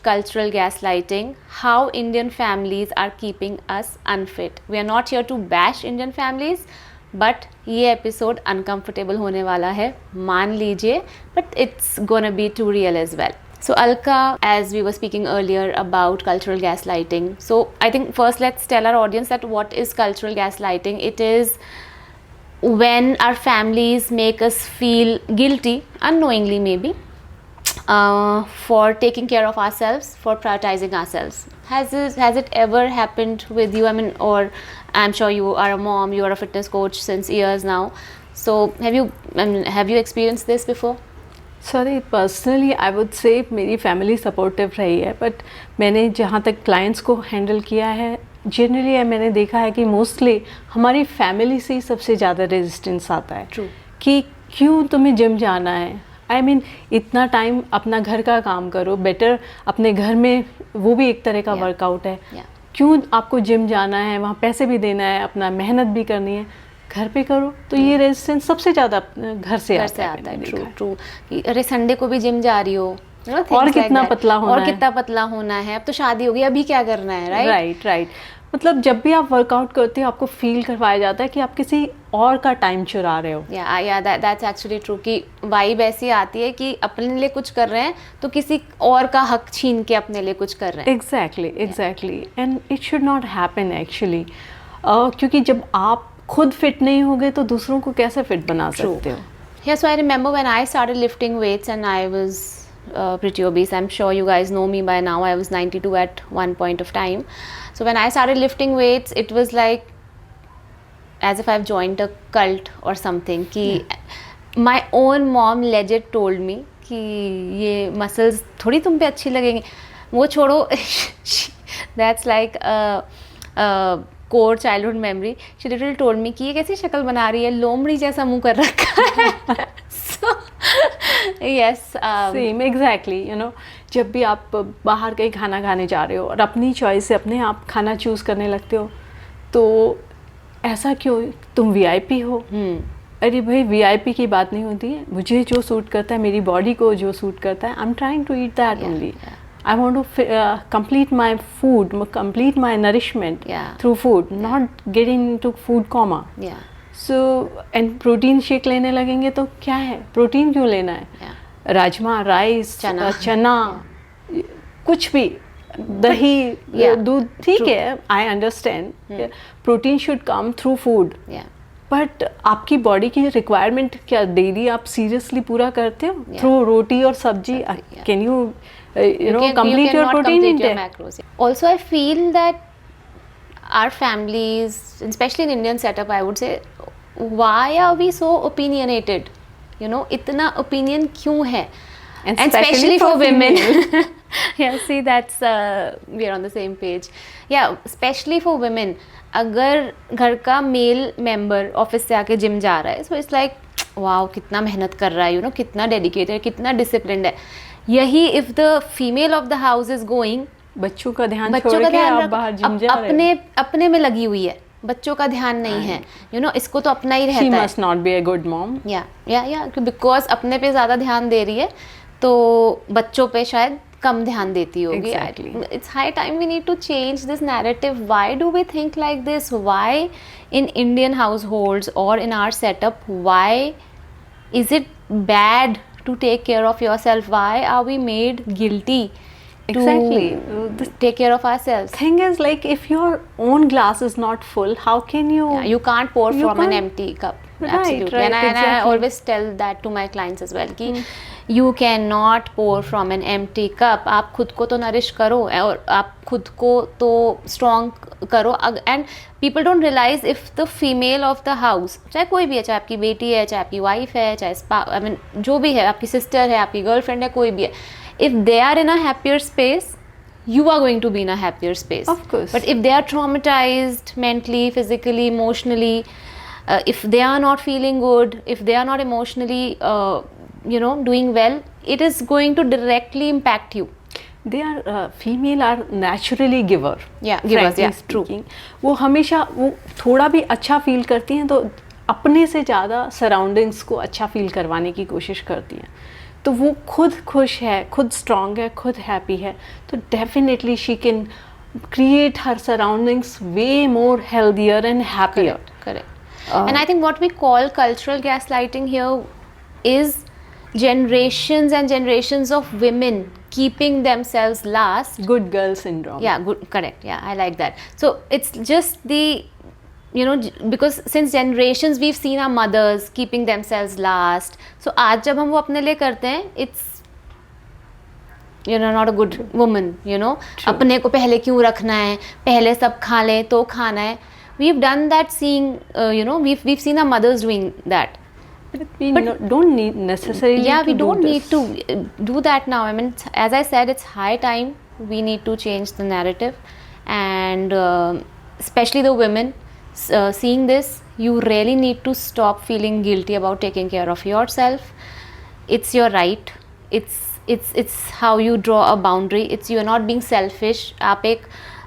Cultural gaslighting, how Indian families are keeping us unfit. We are not here to bash Indian families, but ये episode uncomfortable होने वाला है, मान लीजिए, but it's gonna be too real as well. So Alka, as we were speaking earlier about cultural gaslighting, so I think first let's tell our audience that what is cultural gaslighting. It is when our families make us feel guilty, unknowingly maybe, for taking care of ourselves, for prioritizing ourselves. Has it ever happened with you? I mean, or I'm sure you are a mom, you are a fitness coach since years now. So have you experienced this before? Sorry personally I would say मेरी family supportive रही है, but मैंने जहाँ तक clients को handle किया है generally मैंने देखा है कि मोस्टली हमारी फैमिली से ही सबसे ज़्यादा रेजिस्टेंस आता है. True. कि क्यों तुम्हें जिम जाना है, आई मीन इतना टाइम अपना घर का काम करो, बेटर अपने घर में, वो भी एक तरह का वर्कआउट है. क्यों आपको जिम जाना है, वहाँ पैसे भी देना है, अपना मेहनत भी करनी है, घर पे करो. तो ये रेजिस्टेंस सबसे ज़्यादा घर से आता है. ट्रू. अरे संडे को भी जिम जा रही हो, और कितना पतला होना है, और कितना पतला होना है, अब तो शादी हो गई, अभी क्या करना है. राइट. मतलब जब भी आप वर्कआउट करते हो आपको फील करवाया जाता है कि आप किसी और का टाइम चुरा रहे हो. दैट्स एक्चुअली ट्रू कि वाइब ऐसी आती है कि अपने लिए कुछ कर रहे हैं तो किसी और का हक छीन के अपने लिए कुछ कर रहे हैं. Exactly. And it should not happen actually, क्योंकि जब आप खुद फिट नहीं होगे तो दूसरों को कैसे फिट बना सकते हो. So I remember when I started lifting weights and I was pretty obese. I'm sure you guys know me by now. I was 92 at one point of time. So when I started lifting weights, it was like as if I've joined a cult or something. कि my own mom legit told me कि ये muscles थोड़ी तुम पे अच्छी लगेंगी, वो छोड़ो. That's like a core childhood memory. She literally told me कि ये कैसी शक्ल बना रही है, लोमड़ी जैसा मुंह कर रखा है. So yes, same exactly. You know, जब भी आप बाहर कहीं खाना खाने जा रहे हो और अपनी चॉइस से अपने आप खाना चूज़ करने लगते हो, तो ऐसा क्यों, तुम VIP हो. अरे भाई VIP की बात नहीं होती है, मुझे जो सूट करता है, मेरी बॉडी को जो सूट करता है, I am trying to eat that only. I want to complete my food, complete my nourishment through food, not getting into food coma. So and protein shake लेने लगेंगे तो क्या है, प्रोटीन क्यों लेना है. राजमा, राइस, चना, कुछ भी, दही, दूध, ठीक है, I understand. Protein should come through food. But आपकी बॉडी की रिक्वायरमेंट क्या डेली आप सीरियसली पूरा करते हो थ्रू रोटी और सब्जी. Can you complete your protein intake? Also, I feel that our families, especially in Indian setup, I would say, why are we so opinionated? इतना opinion क्यों है? And especially for women. Yeah, see, that's we are on the same page. Yeah, especially for women. अगर घर का male member office से आके gym जा रहा है, so it's like वाओ कितना मेहनत कर रहा है, कितना डेडिकेटेड, कितना डिसिप्लिन्ड है. यही if the female of the house is going, बच्चों का ध्यान छोड़ के आप बाहर जिम जा रहे हैं, अपने में लगी हुई है, बच्चों का ध्यान नहीं है. इसको तो अपना ही रहता है. She must not be a good mom. Because अपने पे ज़्यादा ध्यान दे रही है तो बच्चों पे शायद कम ध्यान देती होगी. It's high time we need to change this narrative. Why do we think like this? Why in Indian households or in our setup, why is it bad to take care of yourself? Why are we made guilty to take care of ourselves? Thing is, like, if your own glass is not full, how can you? You can't pour from an empty cup. Absolutely. Right, and I always tell that to my clients as well कि you cannot pour from an empty cup. आप खुद को तो nourish करो और आप खुद को तो स्ट्रॉन्ग करो. And people don't realise if the female of the house, चाहे कोई भी है, चाहे आपकी बेटी है, चाहे आपकी वाइफ है, चाहे जो भी है, आपकी सिस्टर है, आपकी गर्लफ्रेंड है, कोई भी है, if they are in a happier space, you are going to be in a happier space. Of course. But if they are traumatized mentally, physically, emotionally, if they are not feeling good, if they are not emotionally doing well, it is going to directly impact you. They are female are naturally giver. Givers, true. वो हमेशा वो थोड़ा भी अच्छा feel करती हैं तो अपने से ज़्यादा सराउंडिंग्स को अच्छा फील करवाने की कोशिश करती हैं. तो वो खुद खुश है, खुद स्ट्रांग है, खुद हैप्पी है, तो definitely she can create her surroundings way more healthier and happier. Correct. And I think what we call cultural gaslighting here is generations and generations of women keeping themselves last. Good girl syndrome. Yeah, good, correct. Yeah, I like that. So it's just the, you know, because since generations we've seen our mothers keeping themselves last. So आज जब हम वो अपने लिए करते हैं, it's not a good woman, अपने को पहले क्यों रखना है, पहले सब खा ले तो खाना है. We've done that, seeing we've seen our mothers doing that. But we don't need necessarily. Yeah, we don't need to do that now. I mean, as I said, it's high time we need to change the narrative, and especially the women seeing this, you really need to stop feeling guilty about taking care of yourself. It's your right. It's how you draw a boundary. You're not being selfish. आप एक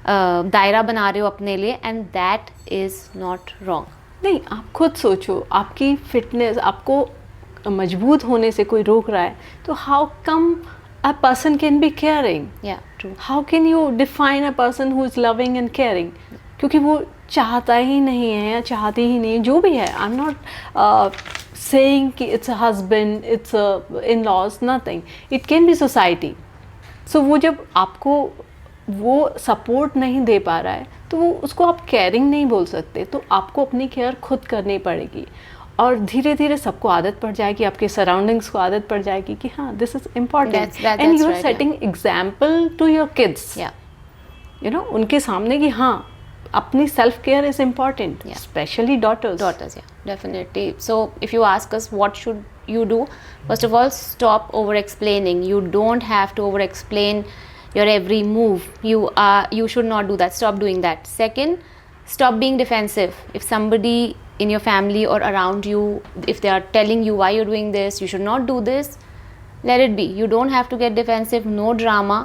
दायरा बना रहे हो अपने लिए, and that is not wrong. नहीं, आप खुद सोचो, आपकी फिटनेस आपको मजबूत होने से कोई रोक रहा है, तो how come a person can be caring? Yeah, true. How can you define a person who is loving and caring? क्योंकि वो चाहता ही नहीं है या चाहती ही नहीं, जो भी है. आई एम नॉट saying कि it's a husband, it's a in-laws, nothing. It can be society. So वो जब आपको वो सपोर्ट नहीं दे पा रहा है, तो वो उसको आप केयरिंग नहीं बोल सकते. तो आपको अपनी केयर खुद करनी पड़ेगी, और धीरे धीरे सबको आदत पड़ जाएगी, आपके सराउंडिंग्स को आदत पड़ जाएगी कि हाँ, this is important, and you are setting example to your kids. उनके सामने कि हाँ, अपनी self care is important, especially daughters. Yeah, definitely. So if you ask us what should you do, first of all, stop over explaining. You don't have to over explain your every move. You should not do that. Stop doing that. Second, stop being defensive. If somebody in your family or around you, if they are telling you why you're doing this, you should not do this, let it be. You don't have to get defensive. No drama.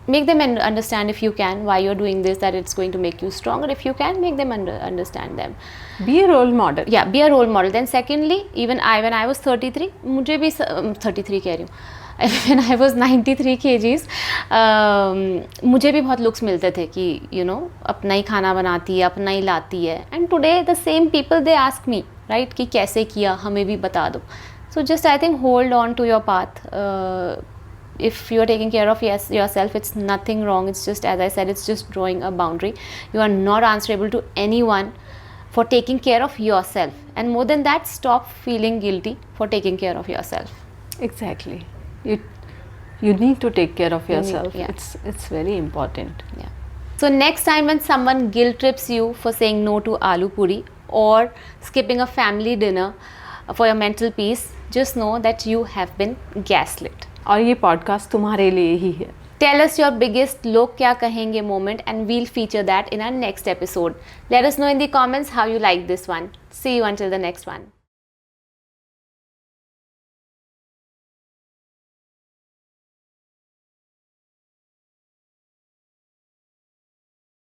Make them understand if you can why you're doing this, that it's going to make you stronger. If you can, make them understand them. Be a role model. Yeah, be a role model. Then secondly, even when I was 33, मुझे भी 33 कह रही हूँ, when I was 93 kgs, मुझे भी बहुत looks मिलते थे कि अपना ही खाना बनाती है, अपना ही लाती है. And today the same people, they ask me, right, कि कैसे किया, हमें भी बता दो. So just I think hold on to your path. If you're taking care of yourself, it's nothing wrong. It's just, as I said, it's just drawing a boundary. You are not answerable to anyone for taking care of yourself. And more than that, stop feeling guilty for taking care of yourself. Exactly. You need to take care of yourself. It's very important. Yeah. So next time when someone guilt trips you for saying no to aloo puri or skipping a family dinner for your mental peace, just know that you have been gaslit. और ये podcast तुम्हारे लिए ही है. Tell us your biggest लोग क्या कहेंगे moment, and we'll feature that in our next episode. Let us know in the comments how you like this one. See you until the next one.